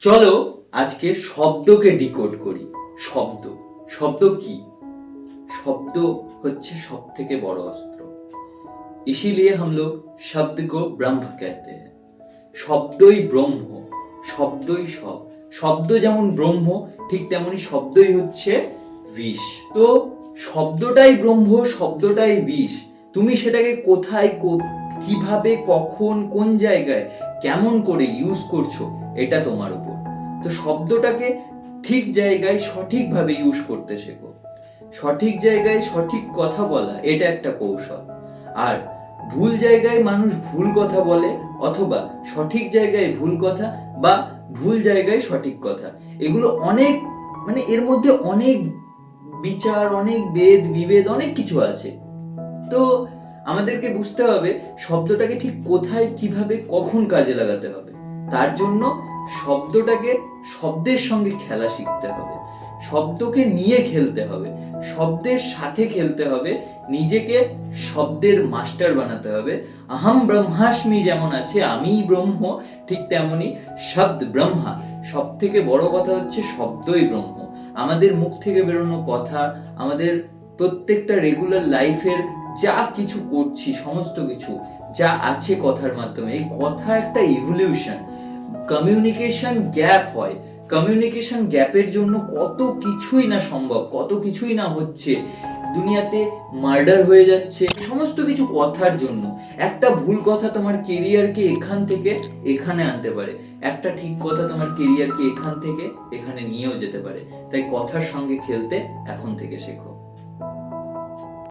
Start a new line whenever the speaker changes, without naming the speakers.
চলো আজকে শব্দকে ডিকোড করি। শব্দ শব্দ কি? শব্দ হচ্ছে সব থেকে বড় অস্ত্র। इसीलिए हम लोग शब्द को ब्रह्म कहते हैं। শব্দই ব্রহ্ম, শব্দই সব। শব্দ যেমন ব্রহ্ম, ঠিক তেমনি শব্দই হচ্ছে বিষ। তো শব্দটাই ব্রহ্ম, শব্দটাই বিষ। তুমি সেটাকে কোথায়, কিভাবে, কখন, কোন জায়গায়, কেমন করে ইউজ করছো, এটা তোমার উপর। তো শব্দটাকে ঠিক জায়গায় সঠিকভাবে ইউজ করতে শেখো। সঠিক জায়গায় সঠিক কথা বলা, এটা একটা কৌশল। আর ভুল জায়গায় মানুষ ভুল কথা বলে, অথবা সঠিক জায়গায় ভুল কথা, বা ভুল জায়গায় সঠিক কথা, এগুলো অনেক, মানে এর মধ্যে অনেক বিচার, অনেক বেদ বিভেদ, অনেক কিছু আছে। তো আমাদেরকে বুঝতে হবে শব্দটাকে ঠিক কোথায়, কিভাবে, কখন কাজে লাগাতে হবে। তার জন্য শব্দটাকে, শব্দের সঙ্গে খেলা শিখতে হবে, শব্দকে নিয়ে খেলতে হবে, শব্দের সাথে খেলতে হবে, নিজেকে শব্দের মাস্টার বানাতে হবে। আহম ব্রহ্মাস্মি যেমন আছে, আমি ব্রহ্ম, ঠিক তেমনি শব্দ ব্রহ্মা। সব থেকে বড় কথা হচ্ছে শব্দই ব্রহ্ম। আমাদের মুখ থেকে বেরোনো কথা, আমাদের প্রত্যেকটা রেগুলার লাইফের যা কিছু করছি, সমস্ত কিছু যা আছে কথার মাধ্যমে, এই কথা একটা ইভলিউশন। কমিউনিকেশন গ্যাপ হয়, কমিউনিকেশন গ্যাপের জন্য কত কিছুই না সম্ভব, কত কিছুই না হচ্ছে। দুনিয়াতে মার্ডার হয়ে যাচ্ছে, সমস্ত কিছু কথার জন্য। একটা ভুল কথা তোমার কেরিয়ারকে এখান থেকে এখানে আনতে পারে, একটা ঠিক কথা তোমার কেরিয়ারকে এখান থেকে এখানে নিয়েও যেতে পারে। তাই কথার সঙ্গে খেলতে এখন থেকে শেখো।